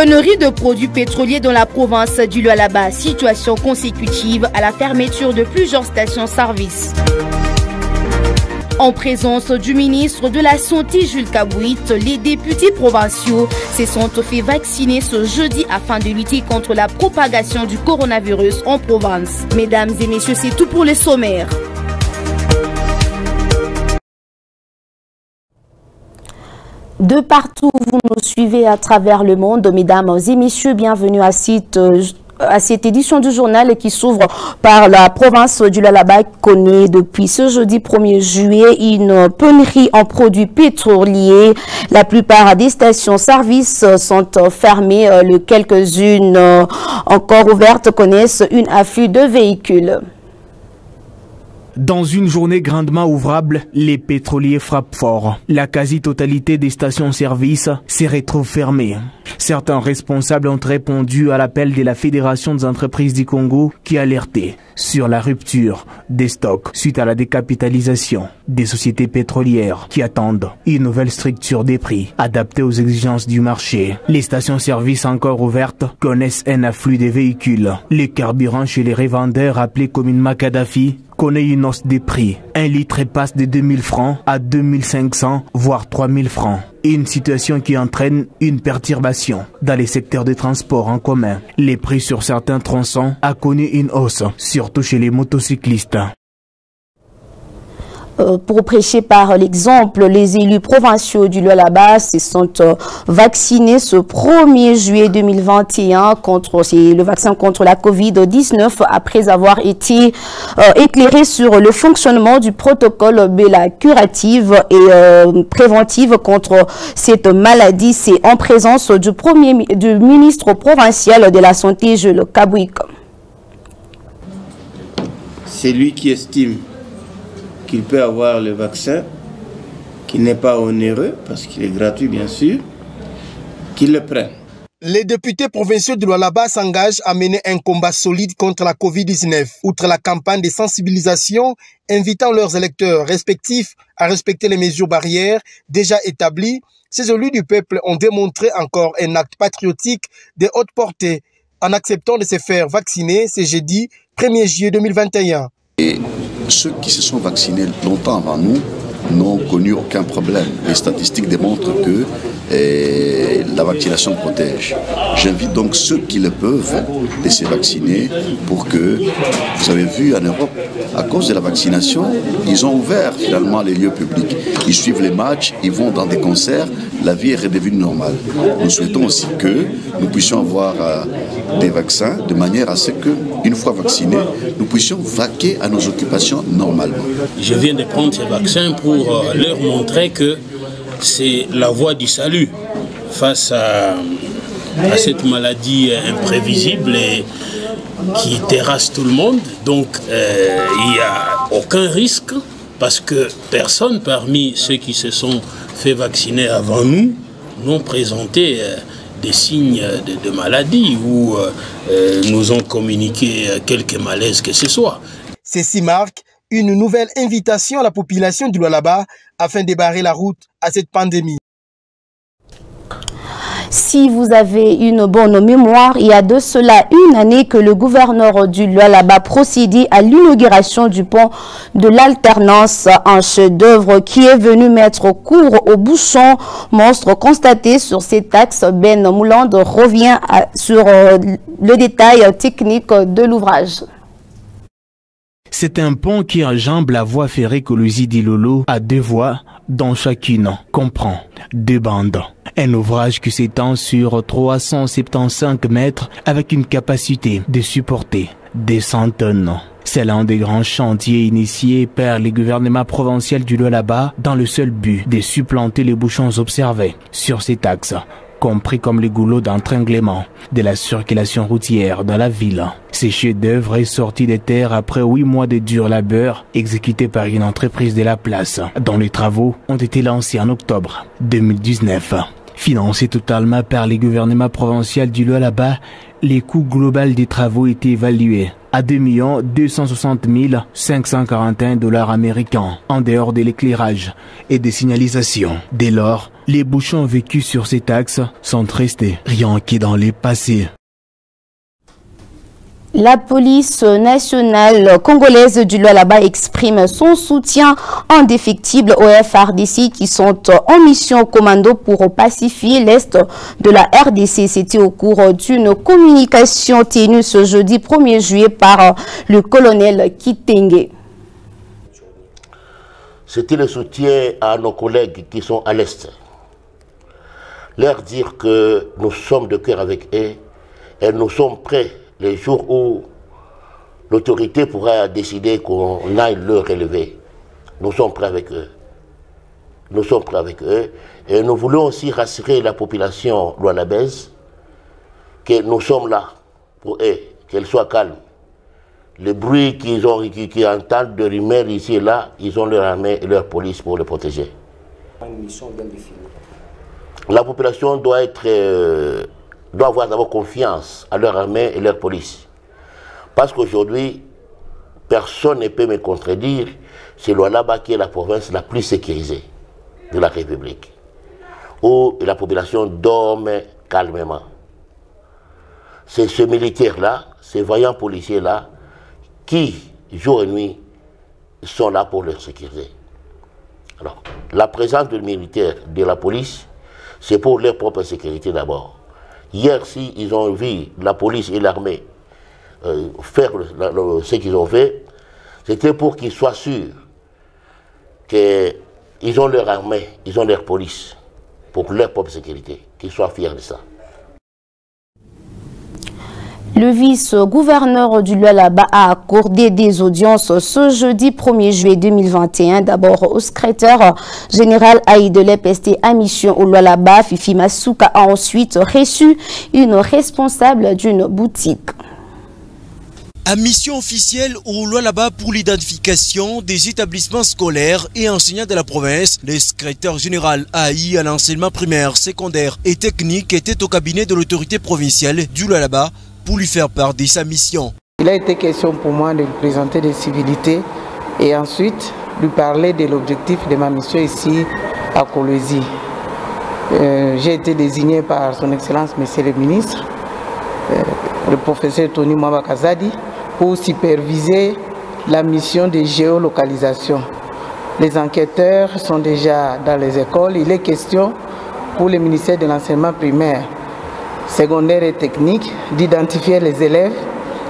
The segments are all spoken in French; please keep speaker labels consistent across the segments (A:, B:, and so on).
A: Pénurie de produits pétroliers dans la province du Lualaba, situation consécutive à la fermeture de plusieurs stations-service. En présence du ministre de la Santé Jules Kabouit, les députés provinciaux se sont fait vacciner ce jeudi afin de lutter contre la propagation du coronavirus en province. Mesdames et messieurs, c'est tout pour les sommaires. De partout, vous nous suivez à travers le monde. Mesdames et messieurs, bienvenue à cette édition du journal qui s'ouvre par la province du Lualaba, qui connaît depuis ce jeudi 1er juillet une pénurie en produits pétroliers. La plupart des stations-service sont fermées. Quelques-unes encore ouvertes connaissent un afflux de véhicules.
B: Dans une journée grandement ouvrable, les pétroliers frappent fort. La quasi-totalité des stations-service se retrouve fermée. Certains responsables ont répondu à l'appel de la Fédération des entreprises du Congo qui alertait sur la rupture des stocks suite à la décapitalisation des sociétés pétrolières qui attendent une nouvelle structure des prix adaptée aux exigences du marché. Les stations-service encore ouvertes connaissent un afflux de véhicules. Les carburants chez les revendeurs appelés communément Kadhafi connaît une hausse des prix. Un litre passe de 2000 francs à 2500 voire 3000 francs. Une situation qui entraîne une perturbation dans les secteurs de transport en commun. Les prix sur certains tronçons a connu une hausse, surtout chez les motocyclistes.
A: Pour prêcher par l'exemple, les élus provinciaux du Lualaba se sont vaccinés ce 1er juillet 2021 contre le vaccin contre la COVID-19 après avoir été éclairés sur le fonctionnement du protocole de la curative et préventive contre cette maladie. C'est en présence du ministre provincial de la Santé, Jules Kabouit.
C: C'est lui qui estime qu'il peut avoir le vaccin, qui n'est pas onéreux, parce qu'il est gratuit bien sûr, qu'il le prenne.
D: Les députés provinciaux de Lualaba s'engagent à mener un combat solide contre la COVID-19. Outre la campagne de sensibilisation, invitant leurs électeurs respectifs à respecter les mesures barrières déjà établies, ces élus du peuple ont démontré encore un acte patriotique de haute portée en acceptant de se faire vacciner ce jeudi 1er juillet 2021.
E: Et ceux qui se sont vaccinés longtemps avant nous n'ont connu aucun problème. Les statistiques démontrent que la vaccination protège. J'invite donc ceux qui le peuvent de se vacciner pour que, vous avez vu en Europe, à cause de la vaccination, ils ont ouvert finalement les lieux publics. Ils suivent les matchs, ils vont dans des concerts, la vie est redevenue normale. Nous souhaitons aussi que nous puissions avoir des vaccins de manière à ce que, une fois vaccinés, nous puissions vaquer à nos occupations normalement.
F: Je viens de prendre ces vaccins pour leur montrer que c'est la voie du salut face à cette maladie imprévisible et qui terrasse tout le monde. Donc il n'y a aucun risque parce que personne parmi ceux qui se sont fait vacciner avant nous n'ont présenté des signes de maladie ou nous ont communiqué quelques malaises que ce soit.
D: Ceci marque une nouvelle invitation à la population du Lualaba afin de barrer la route à cette pandémie.
A: Si vous avez une bonne mémoire, il y a de cela une année que le gouverneur du Lualaba procédait à l'inauguration du pont de l'alternance, un chef-d'œuvre qui est venu mettre court aux bouchons monstres constatés sur cet axe. Ben Mouland revient sur le détail technique de l'ouvrage.
B: C'est un pont qui enjambe la voie ferrée Kolosi-Dilolo à 2 voies, dont chacune comprend 2 bandes. Un ouvrage qui s'étend sur 375 mètres avec une capacité de supporter des 100 tonnes. C'est l'un des grands chantiers initiés par le gouvernement provincial du Lualaba dans le seul but de supplanter les bouchons observés sur cet axe, compris comme les goulots d'entraînement de la circulation routière dans la ville. Ce chef-d'œuvre est sorti des terres après 8 mois de dur labeur exécutés par une entreprise de la place, dont les travaux ont été lancés en octobre 2019. Financé totalement par le gouvernement provincial du Lualaba, Les coûts globaux des travaux étaient évalués à 2 260 541 $ américains, en dehors de l'éclairage et des signalisations. Dès lors, les bouchons vécus sur ces taxes sont restés rien que dans le passé.
A: La police nationale congolaise du Lualaba exprime son soutien indéfectible aux FARDC qui sont en mission commando pour pacifier l'Est de la RDC. C'était au cours d'une communication tenue ce jeudi 1er juillet par le colonel Kitenge.
G: C'était le soutien à nos collègues qui sont à l'Est. Leur dire que nous sommes de cœur avec eux et nous sommes prêts les jours où l'autorité pourra décider qu'on aille le relever. Nous sommes prêts avec eux. Nous sommes prêts avec eux. Et nous voulons aussi rassurer la population lualabaise que nous sommes là pour eux, qu'elle soit calme. Les bruits qu'ils entendent de rumeurs ici et là, ils ont leur armée et leur police pour les protéger. La population doit avoir d'abord confiance à leur armée et leur police. Parce qu'aujourd'hui, personne ne peut me contredire, c'est Lualaba qui est la province la plus sécurisée de la République, où la population dorme calmement. C'est ce militaire-là, ces vaillants policiers-là, qui, jour et nuit, sont là pour leur sécuriser. Alors, la présence du militaire, de la police, c'est pour leur propre sécurité d'abord. Hier, si ils ont vu la police et l'armée faire ce qu'ils ont fait, c'était pour qu'ils soient sûrs qu'ils ont leur armée, ils ont leur police, pour leur propre sécurité, qu'ils soient fiers de ça.
A: Le vice-gouverneur du Lualaba a accordé des audiences ce jeudi 1er juillet 2021. D'abord au secrétaire général Aïdelep ST à mission au Lualaba. Fifi Masuka a ensuite reçu une responsable d'une boutique.
H: À mission officielle au Lualaba pour l'identification des établissements scolaires et enseignants de la province, le secrétaire général AI à l'enseignement primaire, secondaire et technique était au cabinet de l'autorité provinciale du Lualaba pour lui faire part de sa mission.
I: Il a été question pour moi de lui présenter des civilités et ensuite lui parler de l'objectif de ma mission ici à Kolwezi. J'ai été désigné par son Excellence Monsieur le ministre, le professeur Tony Mwabakazadi, pour superviser la mission de géolocalisation. Les enquêteurs sont déjà dans les écoles. Il est question pour le ministère de l'enseignement primaire, secondaire et technique d'identifier les élèves,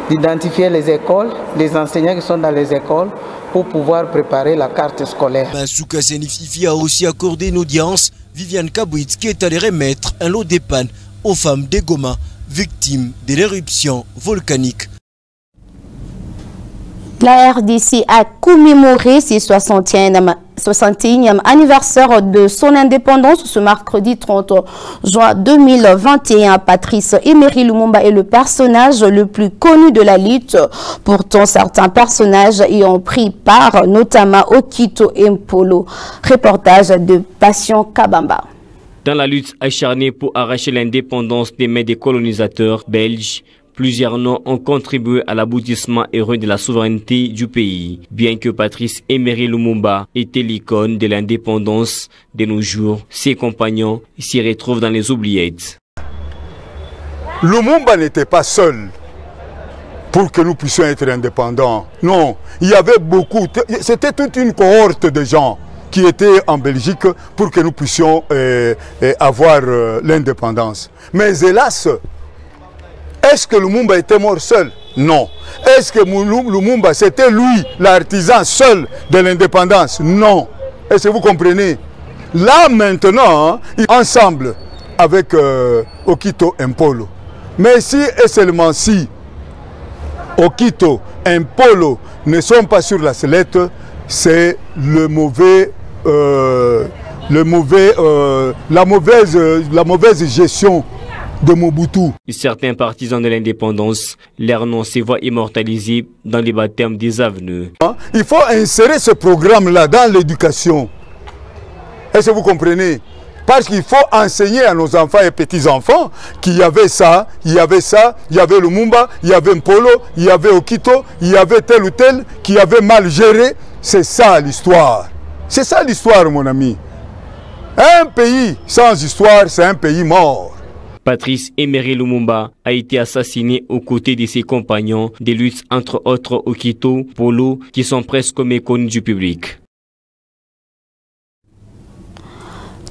I: d'identifier les écoles, les enseignants qui sont dans les écoles pour pouvoir préparer la carte scolaire.
H: Masuka Senififi a aussi accordé une audience. Viviane Kabouitz qui est allée remettre un lot d'épargne aux femmes de Goma victimes de l'éruption volcanique.
A: La RDC a commémoré ses 61e anniversaire de son indépendance ce mercredi 30 juin 2021. Patrice Emery Lumumba est le personnage le plus connu de la lutte. Pourtant, certains personnages y ont pris part, notamment Okito Mpolo. Reportage de Passion Kabamba.
J: Dans la lutte acharnée pour arracher l'indépendance des mains des colonisateurs belges, plusieurs noms ont contribué à l'aboutissement heureux de la souveraineté du pays. Bien que Patrice Emery Lumumba était l'icône de l'indépendance, de nos jours, ses compagnons s'y retrouvent dans les oubliettes.
K: Lumumba n'était pas seul pour que nous puissions être indépendants. Non, il y avait beaucoup, c'était toute une cohorte de gens qui étaient en Belgique pour que nous puissions avoir l'indépendance. Mais hélas, est-ce que Lumumba était mort seul? Non. Est-ce que Lumumba, c'était lui, l'artisan seul de l'indépendance? Non. Est-ce que vous comprenez? Là, maintenant, ensemble avec Okito Mpolo. Mais si et seulement si Okito Mpolo ne sont pas sur la sellette, c'est la mauvaise gestion de Mobutu.
J: Certains partisans de l'indépendance, leur nom se voit immortalisé dans les baptêmes des avenues.
K: Il faut insérer ce programme-là dans l'éducation. Est-ce que vous comprenez? Parce qu'il faut enseigner à nos enfants et petits-enfants qu'il y avait ça, il y avait ça, il y avait Lumumba, il y avait Mpolo, il y avait Okito, il y avait tel ou tel qui avait mal géré. C'est ça l'histoire. C'est ça l'histoire, mon ami. Un pays sans histoire, c'est un pays mort.
J: Patrice Emery Lumumba a été assassiné aux côtés de ses compagnons des luttes entre autres Okito, Polo, qui sont presque méconnus du public.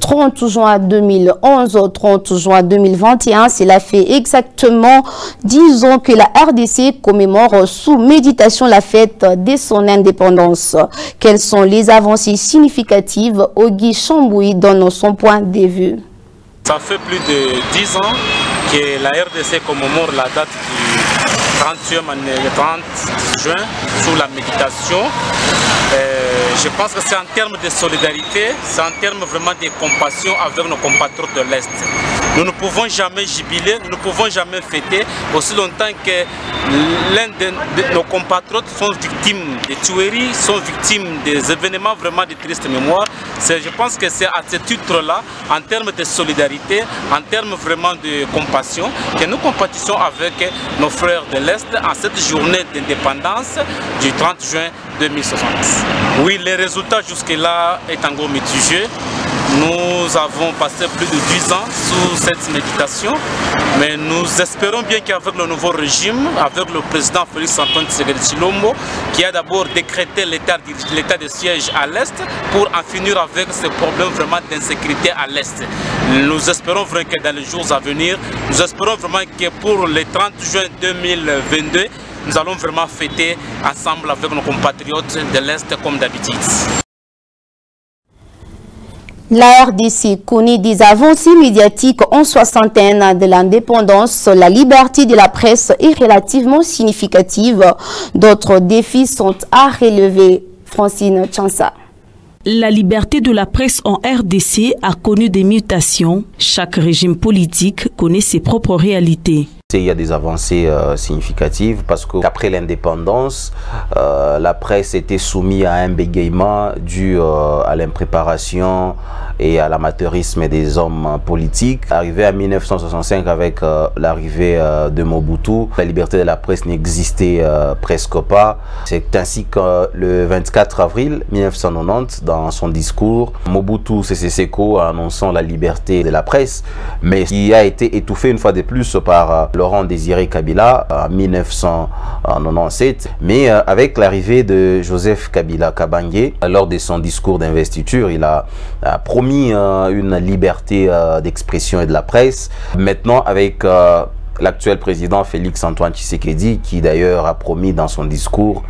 A: 30 juin 2011 au 30 juin 2021, cela fait exactement 10 ans que la RDC commémore sous méditation la fête de son indépendance. Quelles sont les avancées significatives? Ogui Chamboui donne son point de vue.
L: Ça fait plus de 10 ans que la RDC commémore la date du 30 juin sous la méditation. Je pense que c'est en termes de solidarité, c'est en termes vraiment de compassion avec nos compatriotes de l'Est. Nous ne pouvons jamais jubiler, nous ne pouvons jamais fêter aussi longtemps que l'un de nos compatriotes sont victimes de tueries, sont victimes des événements vraiment de triste mémoire. Je pense que c'est à ce titre-là, en termes de solidarité, en termes vraiment de compassion, que nous compatissons avec nos frères de l'Est en cette journée d'indépendance du 30 juin 2060. Oui, les résultats jusque-là est en gros mitigé. Nous avons passé plus de 10 ans sous cette méditation, mais nous espérons bien qu'avec le nouveau régime, avec le président Félix Antoine Tshisekedi Tshilombo, qui a d'abord décrété l'état de siège à l'Est pour en finir avec ce problème vraiment d'insécurité à l'Est. Nous espérons vraiment que dans les jours à venir, nous espérons vraiment que pour le 30 juin 2022, nous allons vraiment fêter ensemble avec nos compatriotes de l'Est comme d'habitude.
A: La RDC connaît des avancées médiatiques en 61 ans de l'indépendance. La liberté de la presse est relativement significative. D'autres défis sont à relever. Francine Chansa.
M: La liberté de la presse en RDC a connu des mutations. Chaque régime politique connaît ses propres réalités.
N: Il y a des avancées significatives parce qu'après l'indépendance, la presse était soumise à un bégaiement dû à l'impréparation et à l'amateurisme des hommes politiques. Arrivé en 1965 avec l'arrivée de Mobutu, la liberté de la presse n'existait presque pas. C'est ainsi que le 24 avril 1990, dans son discours, Mobutu Sese Seko annonçant la liberté de la presse, mais qui a été étouffé une fois de plus par Laurent Désiré Kabila en 1997, mais avec l'arrivée de Joseph Kabila Kabange, lors de son discours d'investiture, il a promis une liberté d'expression et de la presse. Maintenant, avec l'actuel président Félix Antoine Tshisekedi, qui d'ailleurs a promis dans son discours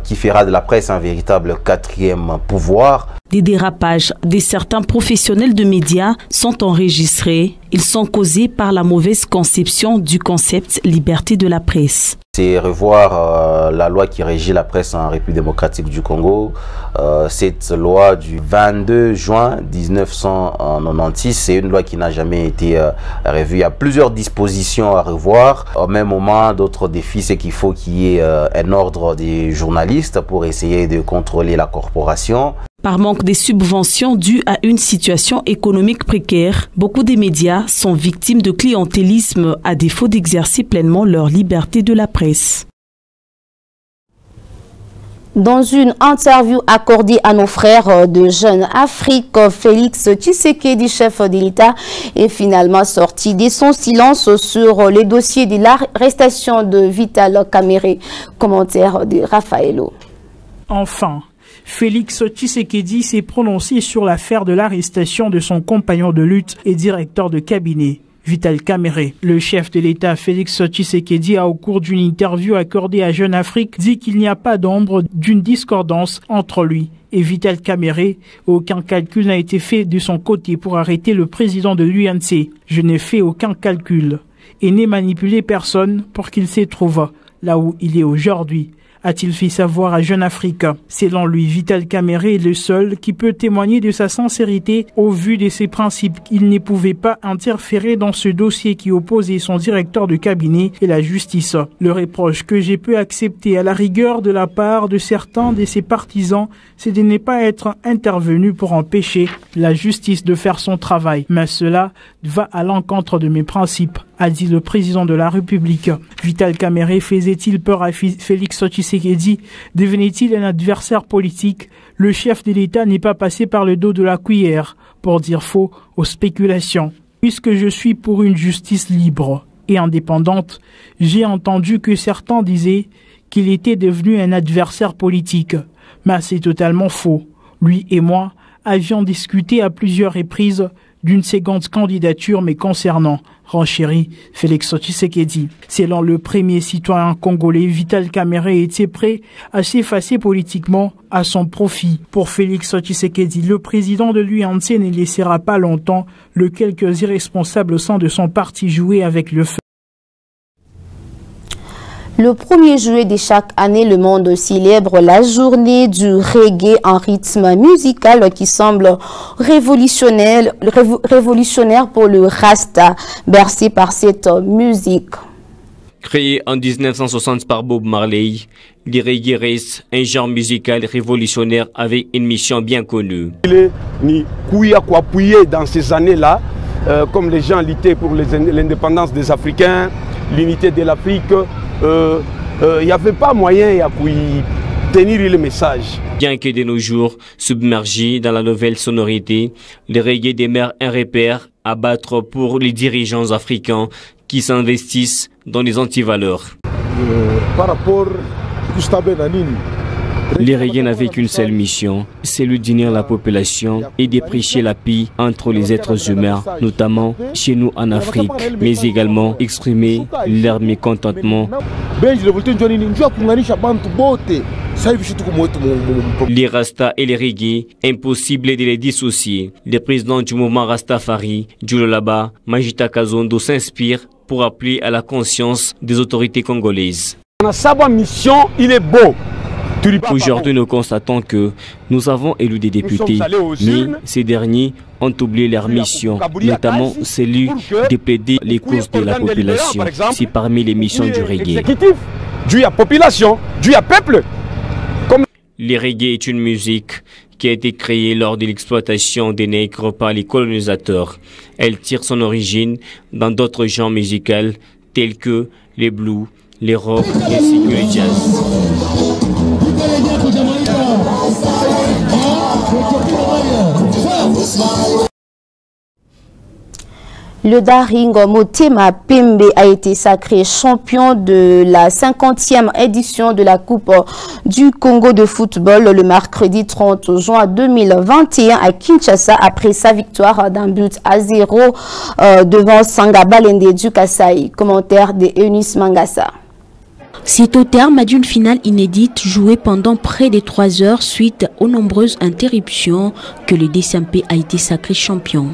N: qui fera de la presse un véritable quatrième pouvoir.
M: Des dérapages de certains professionnels de médias sont enregistrés. Ils sont causés par la mauvaise conception du concept liberté de la presse.
N: C'est revoir la loi qui régit la presse en République démocratique du Congo. Cette loi du 22 juin 1996, c'est une loi qui n'a jamais été revue. Il y a plusieurs dispositions à revoir. Au même moment, d'autres défis, c'est qu'il faut qu'il y ait un ordre des journalistes pour essayer de contrôler la corporation.
M: Par manque de subventions dues à une situation économique précaire, beaucoup de médias sont victimes de clientélisme à défaut d'exercer pleinement leur liberté de la presse.
A: Dans une interview accordée à nos frères de Jeune Afrique, Félix Tshisekedi, chef de l'État, est finalement sorti de son silence sur le dossier de l'arrestation de Vital Kamerhe. Commentaire de Raphaëlo.
O: Enfin, Félix Tshisekedi s'est prononcé sur l'affaire de l'arrestation de son compagnon de lutte et directeur de cabinet, Vital Kamerhe. Le chef de l'État, Félix Tshisekedi, a au cours d'une interview accordée à Jeune Afrique, dit qu'il n'y a pas d'ombre d'une discordance entre lui et Vital Kamerhe. Aucun calcul n'a été fait de son côté pour arrêter le président de l'UNC. Je n'ai fait aucun calcul et n'ai manipulé personne pour qu'il se trouve là où il est aujourd'hui, a-t-il fait savoir à Jeune Afrique. Selon lui, Vital Kamerhe est le seul qui peut témoigner de sa sincérité au vu de ses principes. Il ne pouvait pas interférer dans ce dossier qui opposait son directeur de cabinet et la justice. Le reproche que j'ai pu accepter à la rigueur de la part de certains de ses partisans, c'est de ne pas être intervenu pour empêcher la justice de faire son travail. Mais cela va à l'encontre de mes principes, a dit le président de la République. Vital Kamerhe faisait-il peur à Félix Tshisekedi? Devenait-il un adversaire politique? Le chef de l'État n'est pas passé par le dos de la cuillère pour dire faux aux spéculations. Puisque je suis pour une justice libre et indépendante, j'ai entendu que certains disaient qu'il était devenu un adversaire politique. Mais c'est totalement faux. Lui et moi avions discuté à plusieurs reprises d'une seconde candidature mais concernant, renchérit Félix Tshisekedi. Selon le premier citoyen congolais, Vital Kamerhe était prêt à s'effacer politiquement à son profit. Pour Félix Tshisekedi, le président de l'UNC ne laissera pas longtemps le quelques irresponsables au sein de son parti jouer avec le feu.
A: Le 1er juillet de chaque année, le monde célèbre la journée du reggae en rythme musical qui semble révolutionnaire pour le Rasta, bercé par cette musique.
J: Créé en 1960 par Bob Marley, le reggae reste un genre musical révolutionnaire avec une mission bien connue.
P: Il est ni couilla appuyé dans ces années-là, comme les gens luttaient pour l'indépendance des Africains, l'unité de l'Afrique. Il n'y avait pas moyen à tenir le message.
J: Bien que de nos jours, submergé dans la nouvelle sonorité, le reggae demeure un repère à battre pour les dirigeants africains qui s'investissent dans les antivaleurs.
P: Par rapport à
J: les reggae n'avaient qu'une seule mission, c'est de d'unir la population et de prêcher la paix entre les êtres humains, notamment chez nous en Afrique, mais également exprimer leur mécontentement. Les Rasta et les reggae, impossible de les dissocier. Le président du mouvement Rastafari, Djulolaba, Majita Kazondo, s'inspire pour appeler à la conscience des autorités congolaises.
P: Sa mission, il est beau.
J: Aujourd'hui, nous constatons que nous avons élu des députés, mais ces derniers ont oublié leur mission, notamment celui de plaider les causes de la population. C'est parmi les missions du reggae.
P: Dieu à population, Dieu à peuple.
J: Le reggae est une musique qui a été créée lors de l'exploitation des nègres par les colonisateurs. Elle tire son origine dans d'autres genres musicaux tels que les blues, les rock ainsi que le jazz.
A: Le Daring Motema Pembe a été sacré champion de la 50e édition de la Coupe du Congo de football le mercredi 30 juin 2021 à Kinshasa après sa victoire d'un but à 0 devant Sanga Balende du Kasaï. Commentaire de Eunice Mangassa.
Q: C'est au terme d'une finale inédite jouée pendant près de 3 heures suite aux nombreuses interruptions que le DSMP a été sacré champion.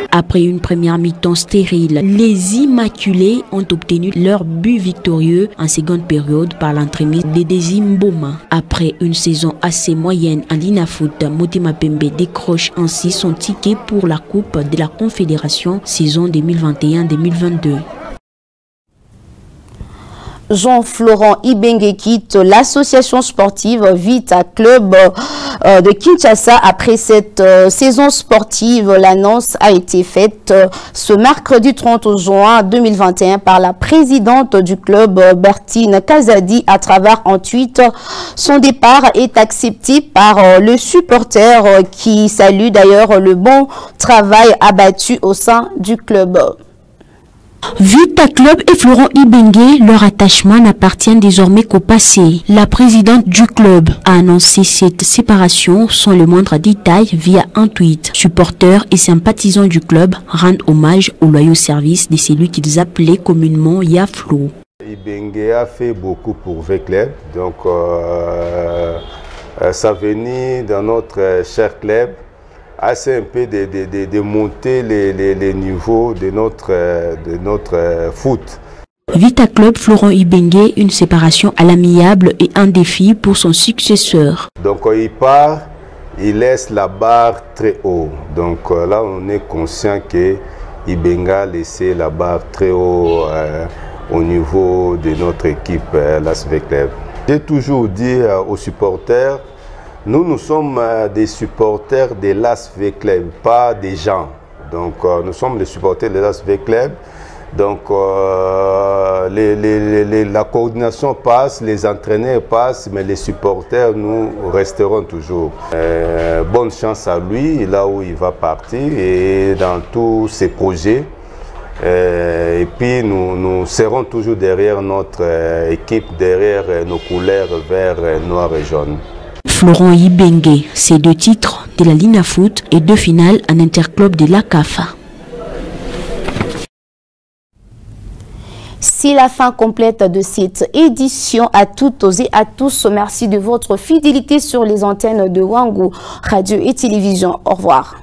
Q: Après une première mi-temps stérile, les Immaculés ont obtenu leur but victorieux en seconde période par l'entremise de Desi Mboma. Après une saison assez moyenne en Linafoot, Motema Pembe décroche ainsi son ticket pour la Coupe de la Confédération saison 2021-2022.
A: Jean-Florent Ibenge quitte l'association sportive Vita Club de Kinshasa après cette saison sportive. L'annonce a été faite ce mercredi 30 juin 2021 par la présidente du club, Bertine Kazadi, à travers un tweet. Son départ est accepté par le supporter qui salue d'ailleurs le bon travail abattu au sein du club.
Q: Vita Club et Florent Ibenge, leur attachement n'appartient désormais qu'au passé. La présidente du club a annoncé cette séparation sans le moindre détail via un tweet. Supporters et sympathisants du club rendent hommage au loyaux service de celui qu'ils appelaient communément Yaflo.
R: Ibenge a fait beaucoup pour V-Club, donc sa venue dans notre cher club a essayé un peu de monter les niveaux de notre foot.
Q: Vita Club Florent Ibengue, une séparation à l'amiable et un défi pour son successeur.
R: Donc il part, il laisse la barre très haut. Donc là on est conscient que Ibengue a laissé la barre très haut au niveau de notre équipe l'ASV Club. J'ai toujours dit aux supporters, nous sommes des supporters de l'ASV Club, pas des gens. Donc nous sommes les supporters de l'ASV Club. Donc la coordination passe, les entraîneurs passent, mais les supporters, nous resterons toujours. Bonne chance à lui, là où il va partir et dans tous ses projets. Et puis nous serons toujours derrière notre équipe, derrière nos couleurs vert, noir et jaune.
Q: Florent Ibengue, c'est 2 titres de la Lina Foot et 2 finales en interclub de la CAFA.
A: C'est la fin complète de cette édition. À toutes et à tous, merci de votre fidélité sur les antennes de Wangu Radio et Télévision. Au revoir.